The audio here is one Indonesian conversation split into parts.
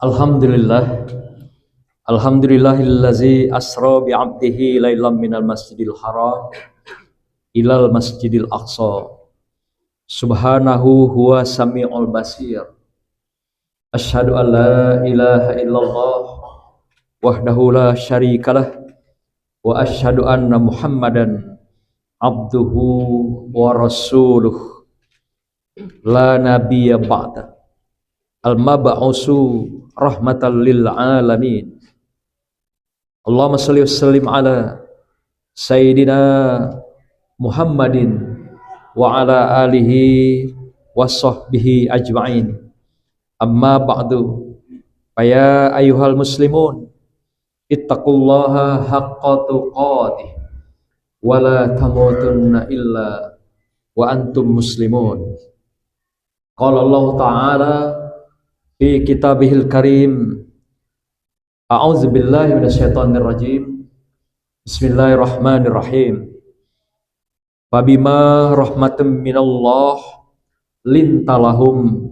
Alhamdulillah, Alhamdulillahillazi asra bi'abdihi lailam minal masjidil haram ilal masjidil aqsa. Subhanahu huwa sami'ul basir. Asyhadu an la ilaha illallah wahdahu la syarikalah wa asyhadu anna Muhammadan abduhu wa rasuluh la nabiyya ba'da. Al-mab'usu rahmatan lil alamin. Allahumma shalli wa sallim ala Sayyidina Muhammadin wa ala alihi wa sahbihi ajma'in. Amma ba'du. Faya ayyuhal muslimun, ittaqullaha haqqa tuqatih wa la tamutunna illa wa antum muslimun. Qala Allah Ta'ala fi kitabihil karim, a'udzu billahi minasyaitonir rajim. Bismillahirrahmanirrahim. Fabima rahmatin minallah lintalahum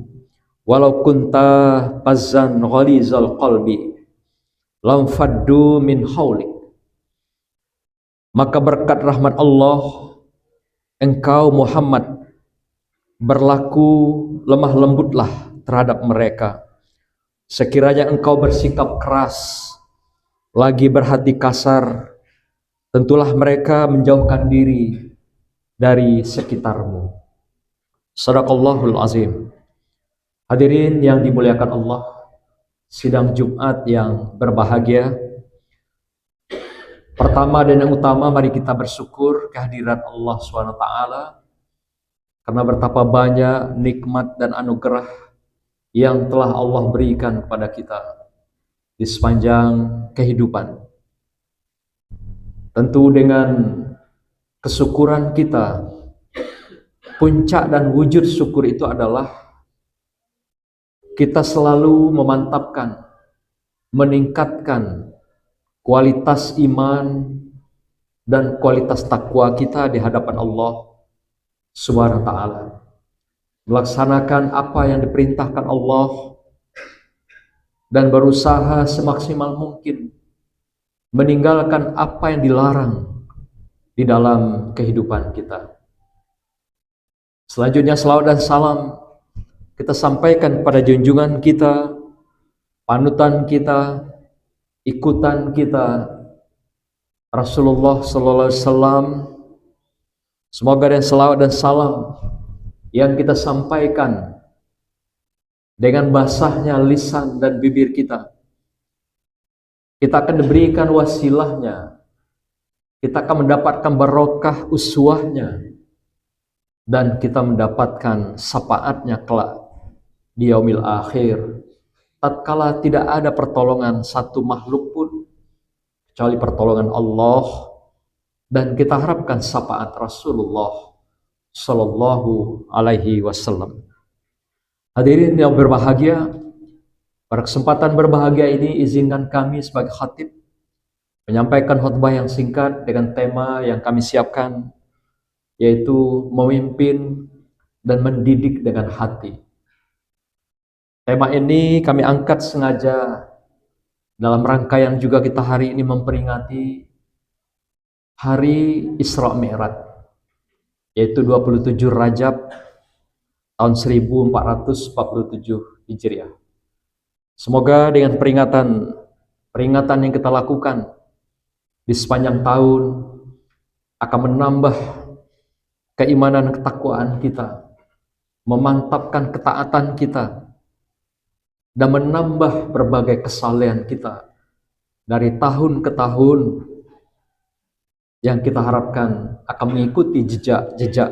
walau kunta fazzan ghalizal qalbi lam faddu min haulik. Maka berkat rahmat Allah engkau Muhammad berlaku lemah lembutlah terhadap mereka. Sekiranya engkau bersikap keras, lagi berhati kasar, tentulah mereka menjauhkan diri dari sekitarmu. Shadaqallahul azim. Hadirin yang dimuliakan Allah, sidang Jumat yang berbahagia. Pertama dan yang utama, mari kita bersyukur kehadirat Allah SWT, karena betapa banyak nikmat dan anugerah yang telah Allah berikan kepada kita di sepanjang kehidupan. Tentu dengan kesyukuran kita, puncak dan wujud syukur itu adalah kita selalu memantapkan, meningkatkan kualitas iman dan kualitas takwa kita di hadapan Allah Subhanahu wa ta'ala. Melaksanakan apa yang diperintahkan Allah dan berusaha semaksimal mungkin meninggalkan apa yang dilarang di dalam kehidupan kita. Selanjutnya salawat dan salam kita sampaikan kepada junjungan kita, panutan kita, ikutan kita, Rasulullah sallallahu alaihi wasallam. Semoga dan salawat dan salam yang kita sampaikan dengan basahnya lisan dan bibir kita akan diberikan wasilahnya, kita akan mendapatkan barokah uswahnya, dan kita mendapatkan syafaatnya kelak di yaumil akhir, tatkala tidak ada pertolongan satu makhluk pun kecuali pertolongan Allah, dan kita harapkan syafaat Rasulullah Sallallahu Alaihi Wasallam. Hadirin yang berbahagia, pada kesempatan berbahagia ini izinkan kami sebagai khatib menyampaikan khutbah yang singkat dengan tema yang kami siapkan, yaitu memimpin dan mendidik dengan hati. Tema ini kami angkat sengaja dalam rangkaian juga kita hari ini memperingati Hari Isra Mi'raj, yaitu 27 Rajab tahun 1447 Hijriah. Semoga dengan peringatan yang kita lakukan di sepanjang tahun akan menambah keimanan ketakwaan kita, memantapkan ketaatan kita, dan menambah berbagai kesalehan kita dari tahun ke tahun, yang kita harapkan akan mengikuti jejak-jejak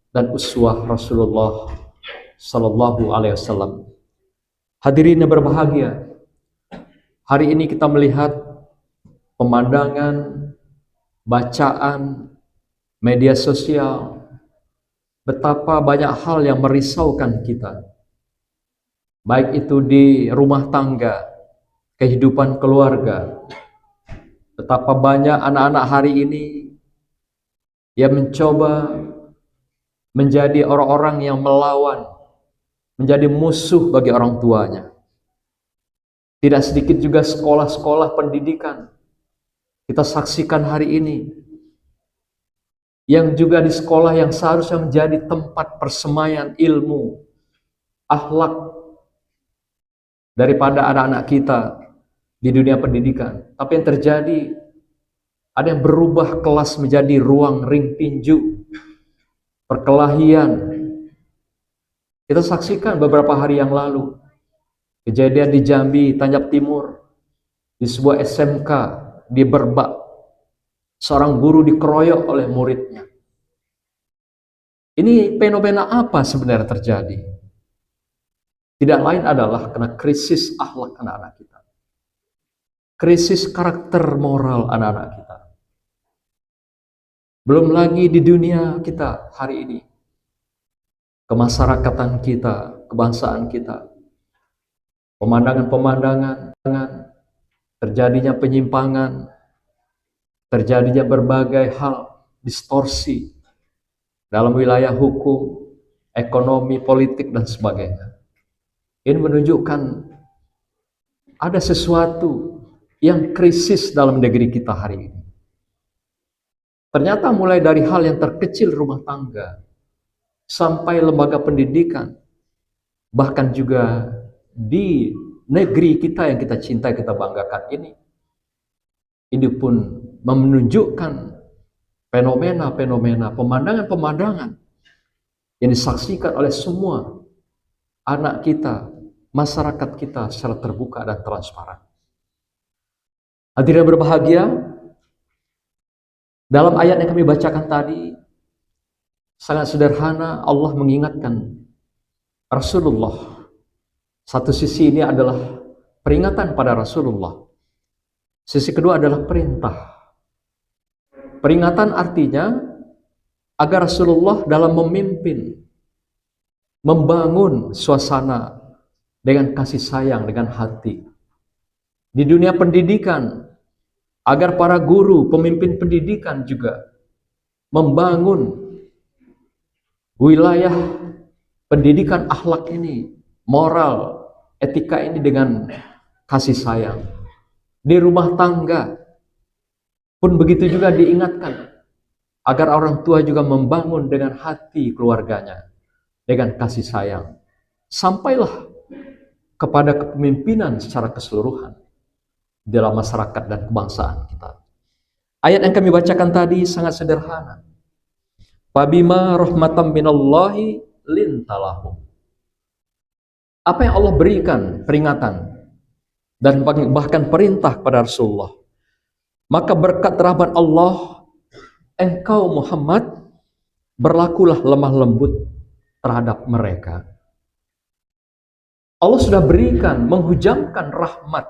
dan uswah Rasulullah Sallallahu Alaihi Wasallam. Hadirin yang berbahagia, hari ini kita melihat pemandangan, bacaan, media sosial, betapa banyak hal yang merisaukan kita, baik itu di rumah tangga, kehidupan keluarga. Betapa banyak anak-anak hari ini yang mencoba menjadi orang-orang yang melawan, menjadi musuh bagi orang tuanya. Tidak sedikit juga sekolah-sekolah pendidikan kita saksikan hari ini, yang juga di sekolah yang seharusnya menjadi tempat persemaian ilmu, akhlak daripada anak-anak kita di dunia pendidikan. Tapi yang terjadi, ada yang berubah kelas menjadi ruang ring tinju, perkelahian. Kita saksikan beberapa hari yang lalu, kejadian di Jambi, Tanjab Timur, di sebuah SMK di Berbak, seorang guru dikeroyok oleh muridnya. Ini fenomena apa sebenarnya terjadi? Tidak lain adalah karena krisis akhlak anak-anak kita. Krisis karakter moral anak-anak kita. Belum lagi di dunia kita hari ini, kemasyarakatan kita, kebangsaan kita, pemandangan-pemandangan, terjadinya penyimpangan, terjadinya berbagai hal distorsi dalam wilayah hukum, ekonomi, politik, dan sebagainya. Ini menunjukkan ada sesuatu yang krisis dalam negeri kita hari ini. Ternyata mulai dari hal yang terkecil rumah tangga, sampai lembaga pendidikan, bahkan juga di negeri kita yang kita cintai, kita banggakan ini pun menunjukkan fenomena-fenomena, pemandangan-pemandangan yang disaksikan oleh semua anak kita, masyarakat kita secara terbuka dan transparan. Hadirin berbahagia, dalam ayat yang kami bacakan tadi, sangat sederhana Allah mengingatkan Rasulullah. Satu sisi ini adalah peringatan pada Rasulullah. Sisi kedua adalah perintah. Peringatan artinya agar Rasulullah dalam memimpin, membangun suasana dengan kasih sayang, dengan hati. Di dunia pendidikan, agar para guru, pemimpin pendidikan juga membangun wilayah pendidikan akhlak ini, moral, etika ini dengan kasih sayang. Di rumah tangga pun begitu juga diingatkan agar orang tua juga membangun dengan hati keluarganya dengan kasih sayang. Sampailah kepada kepemimpinan secara keseluruhan dalam masyarakat dan kebangsaan kita. Ayat yang kami bacakan tadi sangat sederhana. Fabima rahmatam minallahi lintalahum. Apa yang Allah berikan peringatan dan bahkan perintah kepada Rasulullah. Maka berkat rahmat Allah, engkau Muhammad berlakulah lemah lembut terhadap mereka. Allah sudah berikan, menghujamkan rahmat,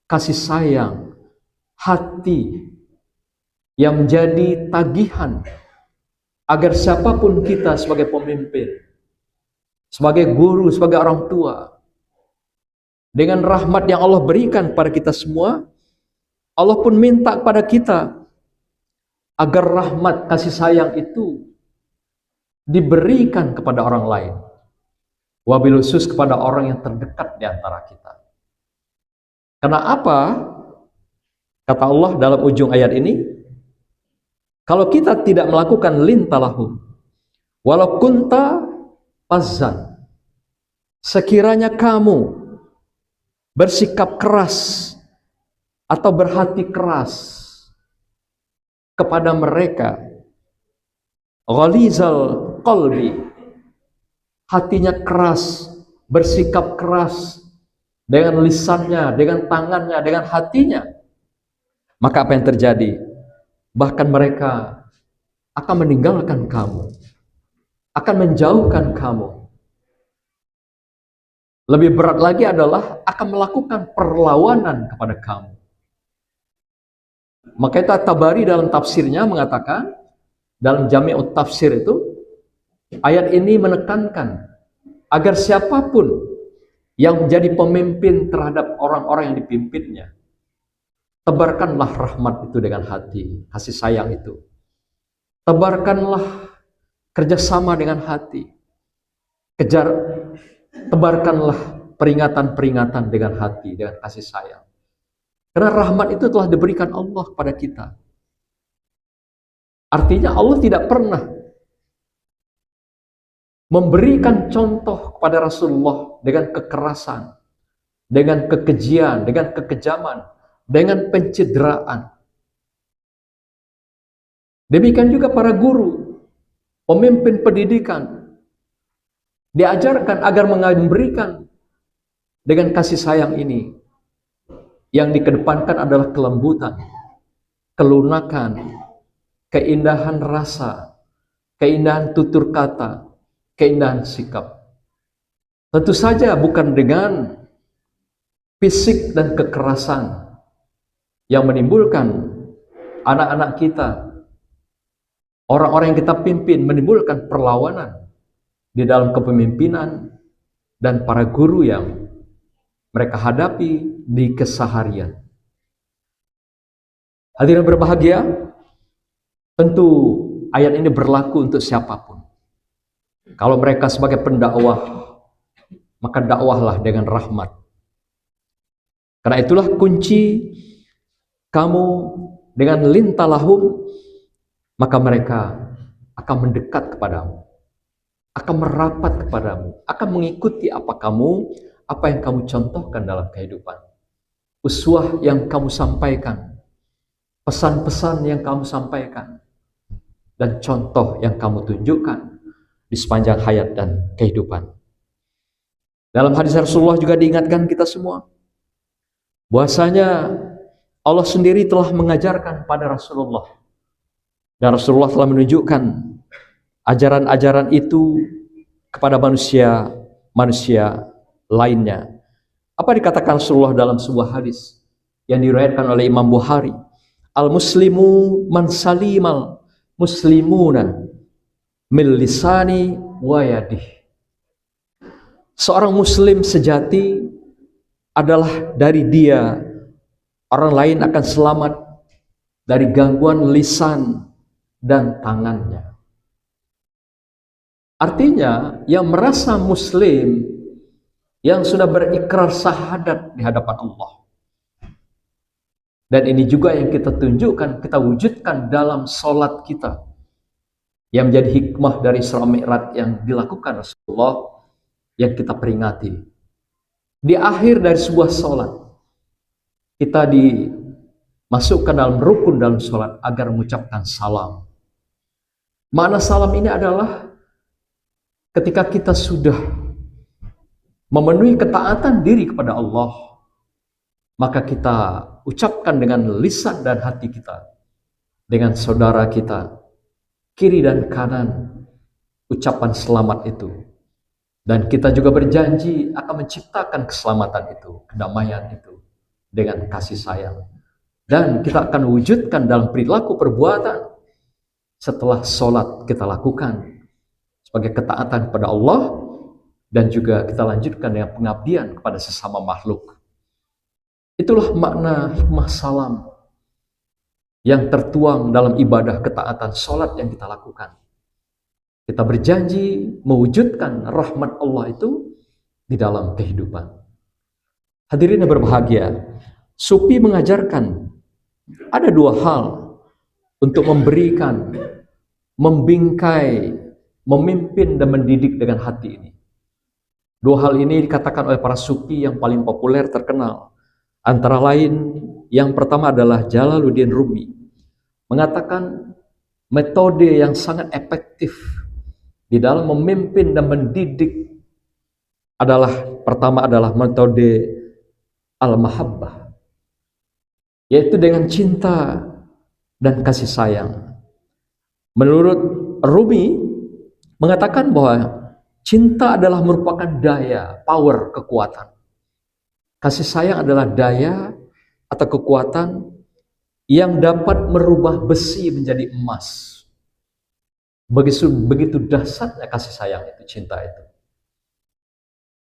kasih sayang, hati yang menjadi tagihan agar siapapun kita sebagai pemimpin, sebagai guru, sebagai orang tua, dengan rahmat yang Allah berikan pada kita semua, Allah pun minta kepada kita agar rahmat kasih sayang itu diberikan kepada orang lain, wabil khusus kepada orang yang terdekat di antara kita. Karena apa? Kata Allah dalam ujung ayat ini, kalau kita tidak melakukan lintalahum, walau kunta fazzan, sekiranya kamu bersikap keras atau berhati keras kepada mereka, ghalizal qalbi, hatinya keras, bersikap keras dengan lisannya, dengan tangannya, dengan hatinya, maka apa yang terjadi? Bahkan mereka akan meninggalkan kamu, akan menjauhkan kamu. Lebih berat lagi adalah akan melakukan perlawanan kepada kamu. Maka itu At-Tabari dalam tafsirnya mengatakan, dalam Jami'ut Tafsir itu, ayat ini menekankan agar siapapun yang menjadi pemimpin terhadap orang-orang yang dipimpinnya, tebarkanlah rahmat itu dengan hati, kasih sayang itu. Tebarkanlah kerjasama dengan hati. Tebarkanlah peringatan-peringatan dengan hati, dengan kasih sayang. Karena rahmat itu telah diberikan Allah kepada kita. Artinya Allah tidak pernah memberikan contoh kepada Rasulullah dengan kekerasan, dengan kekejian, dengan kekejaman, dengan pencitraan. Demikian juga para guru, pemimpin pendidikan, diajarkan agar memberikan dengan kasih sayang ini. Yang dikedepankan adalah kelembutan, kelunakan, keindahan rasa, keindahan tutur kata, keindahan sikap. Tentu saja bukan dengan fisik dan kekerasan yang menimbulkan anak-anak kita, orang-orang yang kita pimpin, menimbulkan perlawanan di dalam kepemimpinan dan para guru yang mereka hadapi di keseharian. Hadirin berbahagia, tentu ayat ini berlaku untuk siapapun. Kalau mereka sebagai pendakwah, maka dakwahlah dengan rahmat. Karena itulah kunci kamu dengan lintalahum, maka mereka akan mendekat kepadamu, akan merapat kepadamu, akan mengikuti apa yang kamu contohkan dalam kehidupan. Uswah yang kamu sampaikan, pesan-pesan yang kamu sampaikan, dan contoh yang kamu tunjukkan di sepanjang hayat dan kehidupan. Dalam hadis Rasulullah juga diingatkan kita semua, bahwasanya Allah sendiri telah mengajarkan pada Rasulullah, dan Rasulullah telah menunjukkan ajaran-ajaran itu kepada manusia lainnya. Apa dikatakan Rasulullah dalam sebuah hadis yang diriwayatkan oleh Imam Bukhari? Al-muslimu man salimal muslimuna min lisani wa yadih. Seorang muslim sejati adalah dari dia orang lain akan selamat dari gangguan lisan dan tangannya. Artinya yang merasa muslim, yang sudah berikrar syahadat di hadapan Allah. Dan ini juga yang kita tunjukkan, kita wujudkan dalam sholat kita. Yang menjadi hikmah dari Isra Mi'raj yang dilakukan Rasulullah, yang kita peringati. Di akhir dari sebuah sholat, kita dimasukkan dalam rukun dalam sholat agar mengucapkan salam. Makna salam ini adalah ketika kita sudah memenuhi ketaatan diri kepada Allah, maka kita ucapkan dengan lisan dan hati kita, dengan saudara kita, kiri dan kanan, ucapan selamat itu. Dan kita juga berjanji akan menciptakan keselamatan itu, kedamaian itu, dengan kasih sayang. Dan kita akan wujudkan dalam perilaku perbuatan setelah sholat kita lakukan sebagai ketaatan kepada Allah, dan juga kita lanjutkan dengan pengabdian kepada sesama makhluk. Itulah makna hikmah salam yang tertuang dalam ibadah ketaatan sholat yang kita lakukan. Kita berjanji mewujudkan rahmat Allah itu di dalam kehidupan. Hadirin yang berbahagia, Sufi mengajarkan ada dua hal untuk memberikan, membingkai, memimpin dan mendidik dengan hati ini. Dua hal ini dikatakan oleh para Sufi yang paling populer terkenal. Antara lain, yang pertama adalah Jalaluddin Rumi mengatakan metode yang sangat efektif di dalam memimpin dan mendidik pertama adalah metode al-mahabbah, yaitu dengan cinta dan kasih sayang. Menurut Rumi mengatakan bahwa cinta adalah merupakan daya, power, kekuatan. Kasih sayang adalah daya atau kekuatan yang dapat merubah besi menjadi emas. Begitu dahsyatnya kasih sayang itu, cinta itu.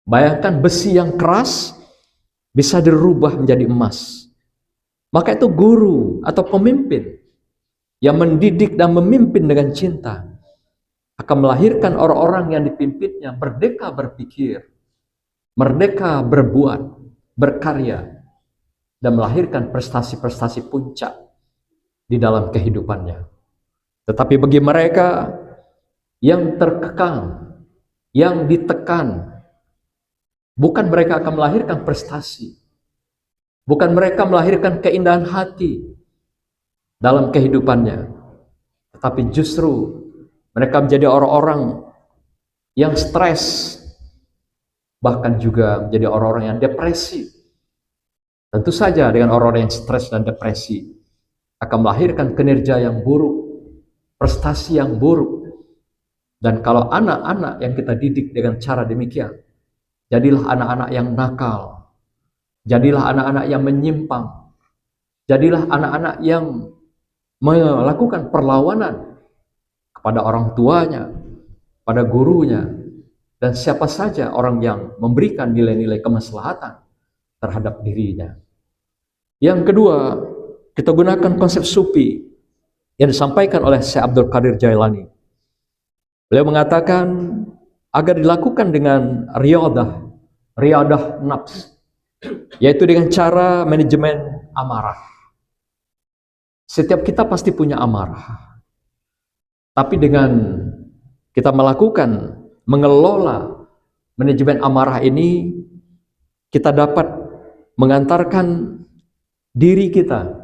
Bayangkan besi yang keras bisa dirubah menjadi emas. Maka itu guru atau pemimpin yang mendidik dan memimpin dengan cinta akan melahirkan orang-orang yang dipimpinnya merdeka berpikir, merdeka berbuat, berkarya, dan melahirkan prestasi-prestasi puncak di dalam kehidupannya. Tetapi bagi mereka yang terkekang, yang ditekan, bukan mereka akan melahirkan prestasi, bukan mereka melahirkan keindahan hati dalam kehidupannya, tetapi justru mereka menjadi orang-orang yang stres, bahkan juga menjadi orang-orang yang depresi. Tentu saja dengan orang-orang yang stres dan depresi akan melahirkan kinerja yang buruk, prestasi yang buruk. Dan kalau anak-anak yang kita didik dengan cara demikian, jadilah anak-anak yang nakal, jadilah anak-anak yang menyimpang, jadilah anak-anak yang melakukan perlawanan kepada orang tuanya, pada gurunya, dan siapa saja orang yang memberikan nilai-nilai kemaslahatan terhadap dirinya. Yang kedua, kita gunakan konsep sufi yang disampaikan oleh Syekh Abdul Qadir Jailani. Beliau mengatakan agar dilakukan dengan riadah nafs, yaitu dengan cara manajemen amarah. Setiap kita pasti punya amarah, tapi dengan kita melakukan, mengelola manajemen amarah ini, kita dapat mengantarkan diri kita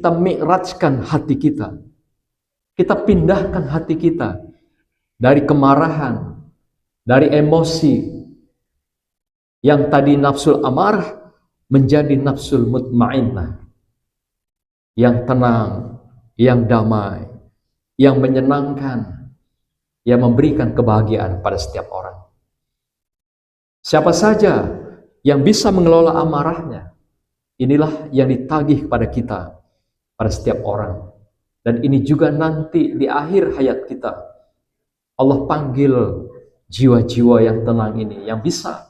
mi'rajkan hati kita pindahkan hati kita dari kemarahan, dari emosi yang tadi nafsul amarah menjadi nafsul mutmainnah, yang tenang, yang damai, yang menyenangkan, yang memberikan kebahagiaan pada setiap orang. Siapa saja yang bisa mengelola amarahnya, inilah yang ditagih kepada kita, pada setiap orang. Dan ini juga nanti di akhir hayat kita, Allah panggil jiwa-jiwa yang tenang ini, yang bisa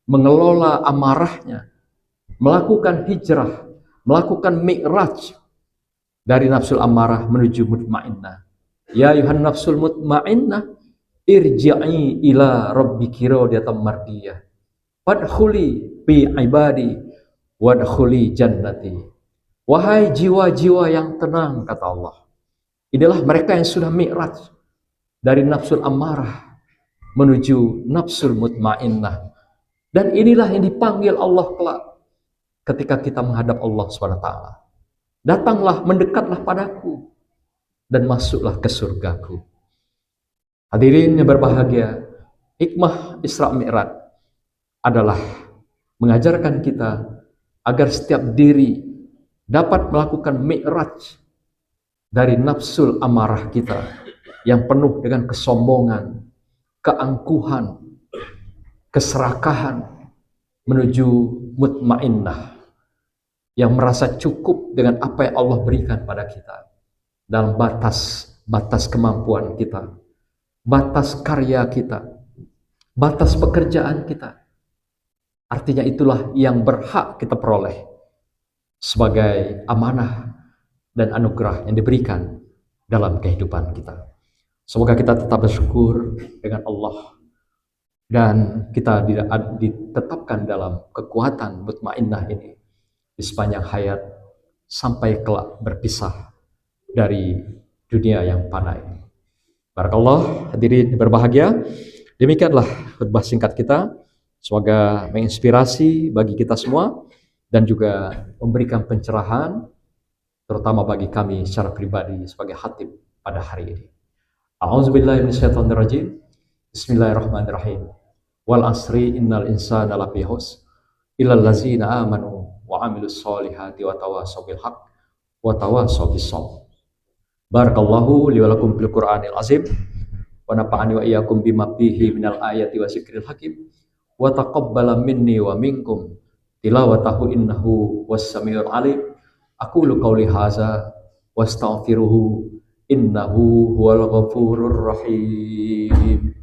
mengelola amarahnya, melakukan hijrah, melakukan mi'raj dari nafsul amarah menuju mutmainnah. Ya ayuhan nafsul mutmainnah, irji'i ila rabbiki radiyatan mardiyah, fadkhuli fi ibadi wadkhuli jannati. Wahai jiwa-jiwa yang tenang, kata Allah, inilah mereka yang sudah mi'raj dari nafsul amarah menuju nafsul mutmainnah. Dan inilah yang dipanggil Allah kelak ketika kita menghadap Allah SWT. Datanglah, mendekatlah padaku, dan masuklah ke surgaku. Hadirin yang berbahagia, hikmah Isra Mi'raj adalah mengajarkan kita agar setiap diri dapat melakukan mi'raj dari nafsul amarah kita yang penuh dengan kesombongan, keangkuhan, keserakahan, menuju mutmainnah, yang merasa cukup dengan apa yang Allah berikan pada kita dalam batas kemampuan kita, batas karya kita, batas pekerjaan kita. Artinya itulah yang berhak kita peroleh sebagai amanah dan anugerah yang diberikan dalam kehidupan kita. Semoga kita tetap bersyukur dengan Allah dan kita ditetapkan dalam kekuatan mutmainnah ini di sepanjang hayat sampai kelak berpisah dari dunia yang fana ini. Barakallah, hadirin berbahagia. Demikianlah khutbah singkat kita. Semoga menginspirasi bagi kita semua dan juga memberikan pencerahan terutama bagi kami secara pribadi sebagai khatib pada hari ini. A'udzubillahi minasyaitonirrajim. Bismillahirrahmanirrahim. Wal asri innal insana lafi khusr illal ladzina amanu wa amilus solihati wa tawassaw bil haqq wa tawassaw bis sabr. Barakallahu li wa lakum fil Qur'anil azim wa nafa'ani wa iyyakum bima fihi minal ayati wa zikril hakim wa taqabbala minni wa minkum tilawatahu innahu was-sami'ul alim. Aqulu qawli hadza wastaghfiruhu innahu huwal ghafurur rahim.